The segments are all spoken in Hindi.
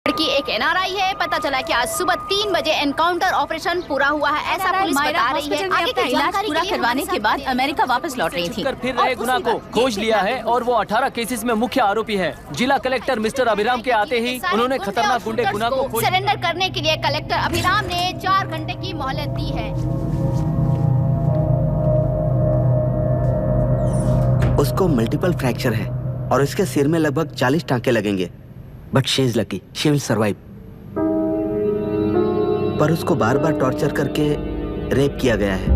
लड़की एक एनआरआई है। पता चला कि आज सुबह 3 बजे एनकाउंटर ऑपरेशन पूरा हुआ है, ऐसा पुलिस बता रही है। आगे की जानकारी पूरा करवाने के बाद अमेरिका वापस लौट रही थी। फिर रहे गुना को खोज लिया है और वो 18 केसेस में मुख्य आरोपी है। जिला कलेक्टर मिस्टर अभिराम के आते ही उन्होंने खतरनाक गुंडे गुना को सरेंडर करने के लिए कलेक्टर अभिराम ने 4 घंटे की मोहलत दी है। उसको मल्टीपल फ्रैक्चर है और इसके सिर में लगभग 40 टांके लगेंगे, but she is lucky, she will survive. पर उसको बार बार टॉर्चर करके रेप किया गया है।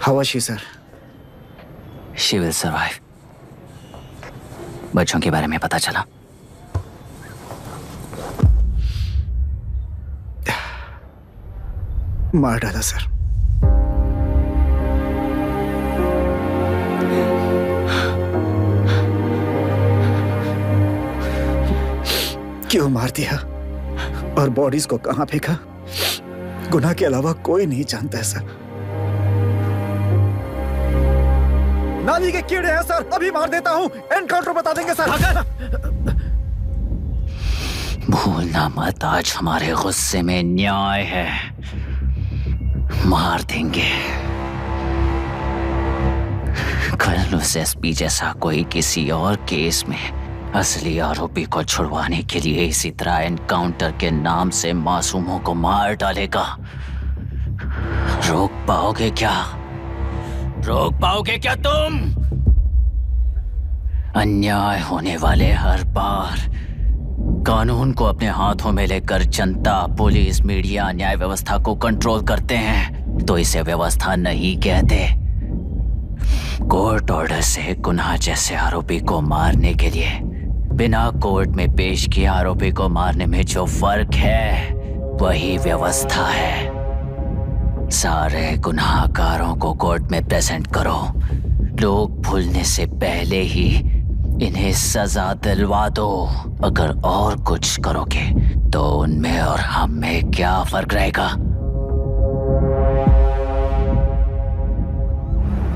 How was she, sir? She will survive. बच्चों के बारे में पता चला? मार डाला सर। क्यों मार दिया और बॉडीज को कहां फेंका, गुनाह के अलावा कोई नहीं जानता है सर। नाली के कीड़े हैं सर, अभी मार देता हूं, एनकाउंटर बता देंगे सर। भूलना मत, आज हमारे गुस्से में न्याय है, मार देंगे। कल उस एसपी जैसा कोई किसी और केस में असली आरोपी को छुड़वाने के लिए इसी तरह एनकाउंटर के नाम से मासूमों को मार डालेगा। रोक पाओगे क्या? रोक पाओगे क्या तुम? अन्याय होने वाले हर बार कानून को अपने हाथों में लेकर जनता, पुलिस, मीडिया, न्याय व्यवस्था को कंट्रोल करते हैं तो इसे व्यवस्था नहीं कहते। कोर्ट ऑर्डर से गुनाह जैसे आरोपी को मारने के लिए बिना कोर्ट में पेश किए आरोपी को मारने में जो फर्क है वही व्यवस्था है। सारे गुनाहगारों को कोर्ट में प्रेजेंट करो, लोग भूलने से पहले ही इन्हें सजा दिलवा दो। अगर और कुछ करोगे तो उनमें और हम में क्या फर्क रहेगा?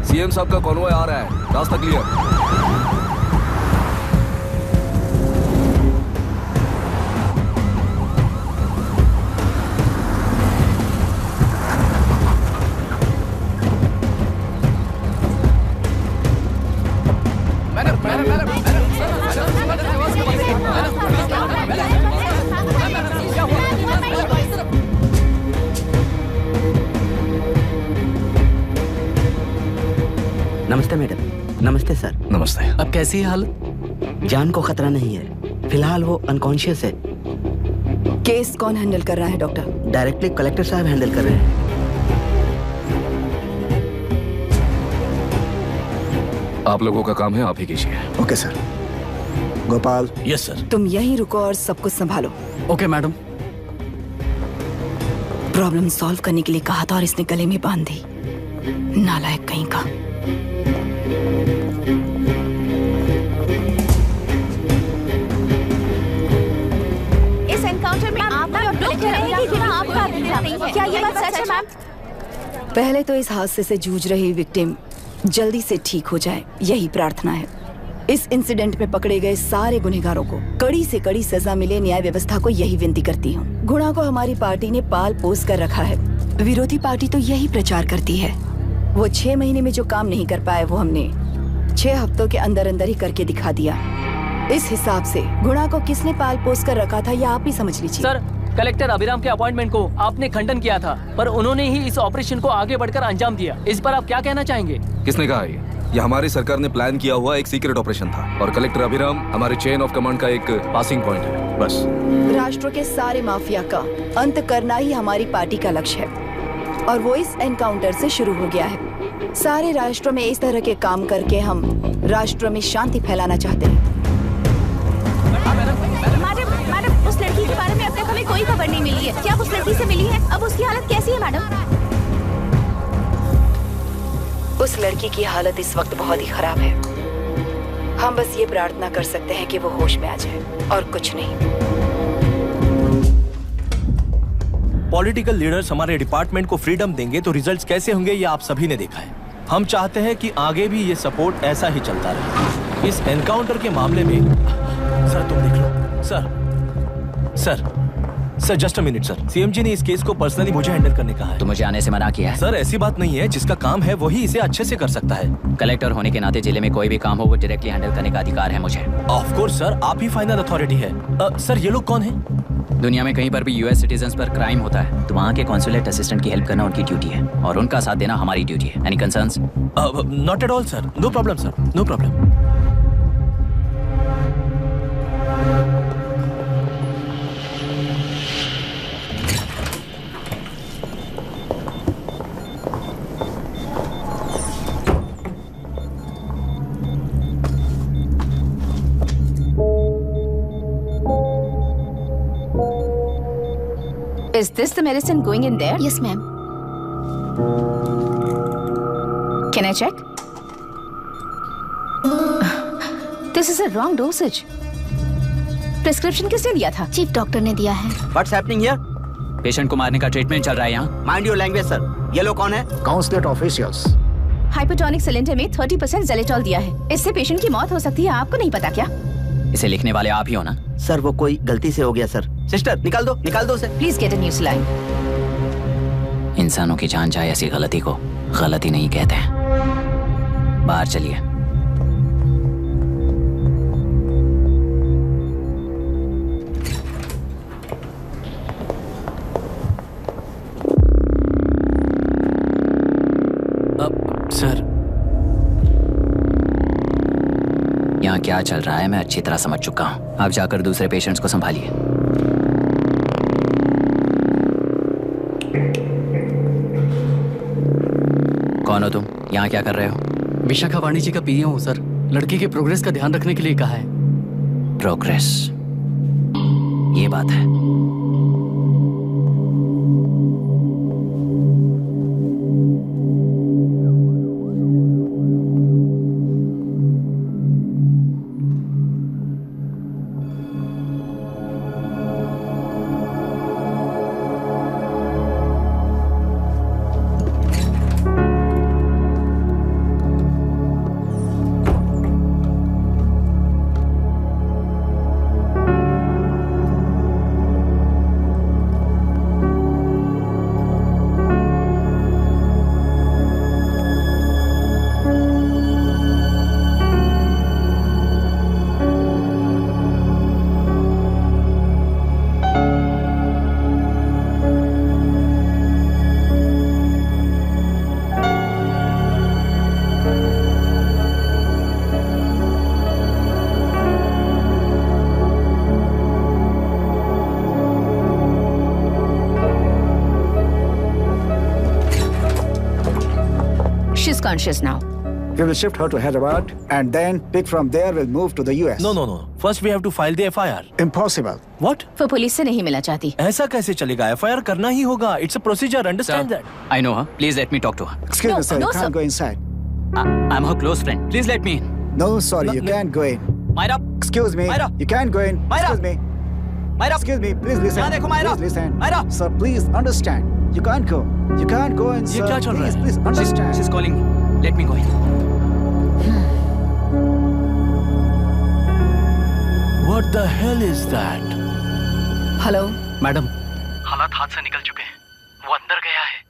सीएम साहब का कॉन्वॉय आ रहा है, रास्ता क्लियर। नमस्ते मैडम। नमस्ते सर। नमस्ते। अब कैसी है हालत? जान को खतरा नहीं है, फिलहाल वो अनकॉन्शियस है। केस कौन हैंडल कर रहा है डॉक्टर? डायरेक्टली कलेक्टर साहब हैंडल कर रहे हैं। आप लोगों का काम है, आप ही कीजिए। Okay sir. Gopal. Yes sir. तुम यहीं रुको और सब कुछ संभालो। Okay madam. प्रॉब्लम सॉल्व करने के लिए कहा था और इसने गले में बांध दी, नालायक कहीं का। इस एनकाउंटर में आपका क्या ये बात सच है मैम? पहले तो इस हादसे से जूझ रही विक्टिम जल्दी से ठीक हो जाए, यही प्रार्थना है। इस इंसिडेंट में पकड़े गए सारे गुनहगारों को कड़ी से कड़ी सजा मिले, न्याय व्यवस्था को यही विनती करती हूँ। गुना को हमारी पार्टी ने पाल पोस कर रखा है, विरोधी पार्टी तो यही प्रचार करती है। वो 6 महीने में जो काम नहीं कर पाए वो हमने 6 हफ्तों के अंदर अंदर ही करके दिखा दिया। इस हिसाब से गुना को किसने पाल पोस कर रखा था यह आप ही समझ लीजिए। सर, कलेक्टर अभिराम के अपॉइंटमेंट को आपने खंडन किया था, पर उन्होंने ही इस ऑपरेशन को आगे बढ़कर अंजाम दिया। इस पर आप क्या कहना चाहेंगे? किसने कहा ये हमारी सरकार ने प्लान किया हुआ एक सीक्रेट ऑपरेशन था और कलेक्टर अभिराम हमारे चेन ऑफ कमांड का एक पासिंग पॉइंट है, बस। राष्ट्र के सारे माफिया का अंत करना ही हमारी पार्टी का लक्ष्य है और वो इस एनकाउंटर से शुरू हो गया है। सारे राष्ट्रों में इस तरह के काम करके हम राष्ट्र में शांति फैलाना चाहते हैं। मैडम, उस लड़की के बारे में अब तक हमें कोई खबर नहीं मिली है। क्या उस लड़की से मिली है? अब उसकी हालत कैसी है मैडम? उस लड़की की हालत इस वक्त बहुत ही खराब है। हम बस ये प्रार्थना कर सकते हैं कि वो होश में आ जाए और कुछ नहीं। पॉलिटिकल लीडर्स हमारे डिपार्टमेंट को फ्रीडम देंगे तो रिजल्ट्स कैसे होंगे ये आप सभी ने देखा है। हम चाहते हैं कि आगे भी ये सपोर्ट ऐसा ही चलता रहे। इस एनकाउंटर के मामले में सर तुम देख लो। Sir just a minute sir. CM ji ने इस केस को पर्सनली मुझे हैंडल करने कहा है। तो मुझे आने से मना किया है। सर ऐसी बात नहीं है, जिसका काम है वही इसे अच्छे से कर सकता है। कलेक्टर होने के नाते जिले में कोई भी काम हो वो डायरेक्टली हैंडल करने का अधिकार है मुझे। ऑफ कोर्स सर, आप ही फाइनल अथॉरिटी है। सर ये लोग कौन है? दुनिया में कहीं पर भी यूएस सिटीजन्स पर क्राइम होता है तो वहाँ के कॉन्सुलेट असिस्टेंट की हेल्प करना उनकी ड्यूटी है और उनका साथ देना हमारी ड्यूटी है। Any concerns? Not at all sir, no problem sir, no problem. Is this the medicine going in there? Yes, ma'am. Can I check? This is a wrong dosage. Prescription किसने दिया था? चीफ डॉक्टर ने दिया है। What's happening here? पेशेंट को मारने का ट्रीटमेंट चल रहा है यहाँ। Mind your language, sir. ये लोग कौन है? Consulate officials. हाइपोटोनिक सिलेंडर में 30% ज़ेलेटॉल दिया है। इससे पेशेंट की मौत हो सकती है। आपको नहीं पता क्या? इसे लिखने वाले आप ही हो ना? सर वो कोई गलती से हो गया सर। सिस्टर निकाल दो उसे। Please get a new saline. इंसानों की जान जाए ऐसी गलती को गलती नहीं कहते हैं। बाहर चलिए। सर यहाँ क्या चल रहा है मैं अच्छी तरह समझ चुका हूँ। आप जाकर दूसरे पेशेंट्स को संभालिए। कौन हो तुम? यहाँ क्या कर रहे हो? विशाखा वाणिज्य का पीए हूँ सर। लड़की के प्रोग्रेस का ध्यान रखने के लिए कहा है। प्रोग्रेस, ये बात है। She's conscious now. We will shift her to Hyderabad and then pick from there. We'll move to the US. No. First we have to file the FIR. Impossible. What? वो पुलिस से नहीं मिलना चाहती। ऐसा कैसे चलेगा? FIR करना ही होगा. It's a procedure. Understand that? I know her. Please let me talk to her. Excuse me, sir. no, You can't sir. go inside. I'm her close friend. Please let me in. No, sorry, you can't go in. Myra, Excuse me. Myra. You can't go in. Myra. Excuse me. Myra. Excuse me. Please listen. यहाँ देखो, Myra. Please listen. Myra. Sir, please understand. You can't go. You can't go in, ये sir. क्या चल रहा Please, है? please understand. She's calling me. Let me go in. What the hell is that? Hello, madam, हालात हाथ से निकल चुके हैं। वो अंदर गया है।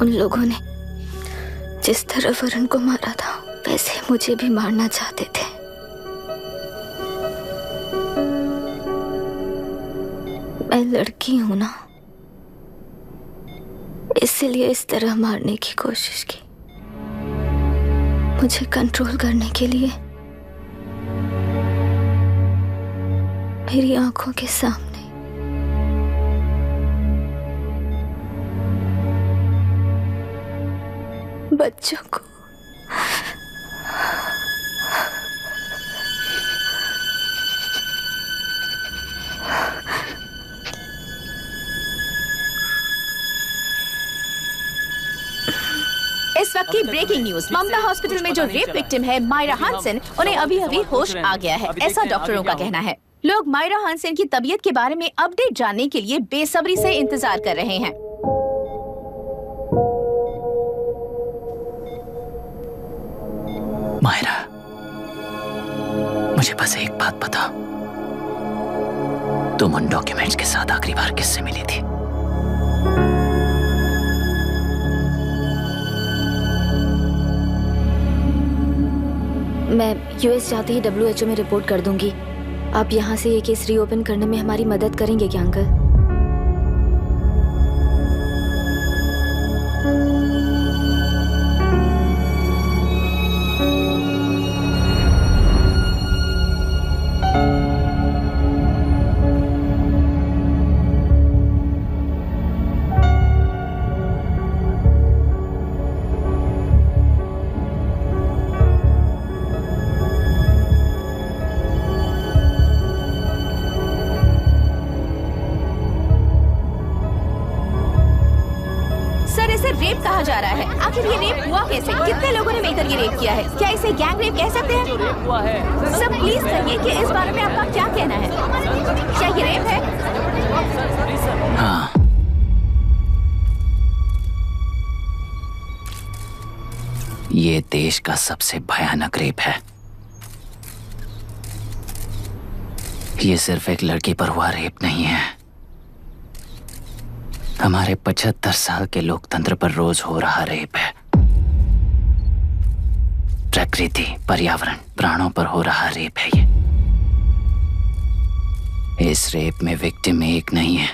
उन लोगों ने जिस तरह वरुण को मारा था वैसे मुझे भी मारना चाहते थे। मैं लड़की हूं ना, इसलिए इस तरह मारने की कोशिश की, मुझे कंट्रोल करने के लिए, मेरी आंखों के सामने। बच्चों को इस वक्त की ब्रेकिंग न्यूज, ममता हॉस्पिटल में जो रेप विक्टिम है मायरा हानसेन, उन्हें अभी अभी होश आ गया है, ऐसा डॉक्टरों का कहना है। लोग मायरा हानसेन की तबीयत के बारे में अपडेट जानने के लिए बेसब्री से इंतजार कर रहे हैं। मायरा, मुझे बस एक बात बता, तुम उन डॉक्यूमेंट्स के साथ आखिरी बार किससे मिली थी? मैं यूएस जाते ही WHO में रिपोर्ट कर दूंगी। आप यहाँ से ये केस रीओपन करने में हमारी मदद करेंगे क्या अंकल? रेप कहा जा रहा है, आखिर ये रेप हुआ कैसे? कितने लोगों ने मिलकर ये रेप किया है? क्या इसे गैंग रेप कह सकते हैं? हुआ है। सब प्लीज कहिए कि इस बारे में आपका क्या कहना है? क्या ये रेप है? हाँ, ये देश का सबसे भयानक रेप है। ये सिर्फ एक लड़की पर हुआ रेप नहीं है, हमारे 75 साल के लोकतंत्र पर रोज हो रहा रेप है। प्रकृति, पर्यावरण, प्राणों पर हो रहा रेप है ये। इस रेप में विक्टिम एक नहीं है,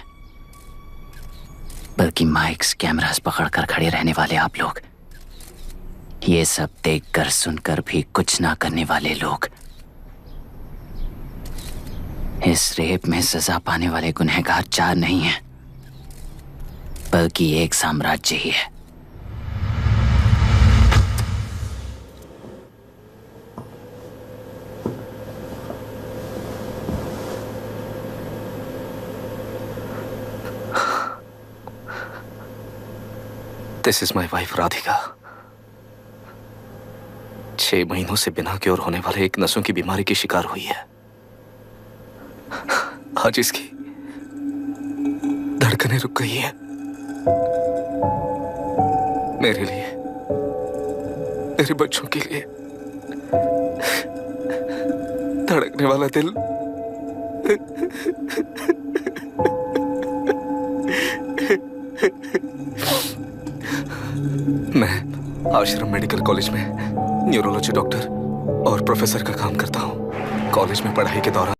बल्कि माइक्स, कैमरास पकड़कर खड़े रहने वाले आप लोग, ये सब देखकर सुनकर भी कुछ ना करने वाले लोग। इस रेप में सजा पाने वाले गुनहगार 4 नहीं हैं, बल्कि एक साम्राज्य ही है। This is my wife Radhika. 6 महीनों से बिना क्योर होने वाले एक नसों की बीमारी की शिकार हुई है। आज इसकी धड़कनें रुक गई है। मेरे लिए, मेरे बच्चों के लिए धड़कने वाला दिल मैं आश्रम मेडिकल कॉलेज में न्यूरोलॉजी डॉक्टर और प्रोफेसर का काम करता हूँ। कॉलेज में पढ़ाई के दौरान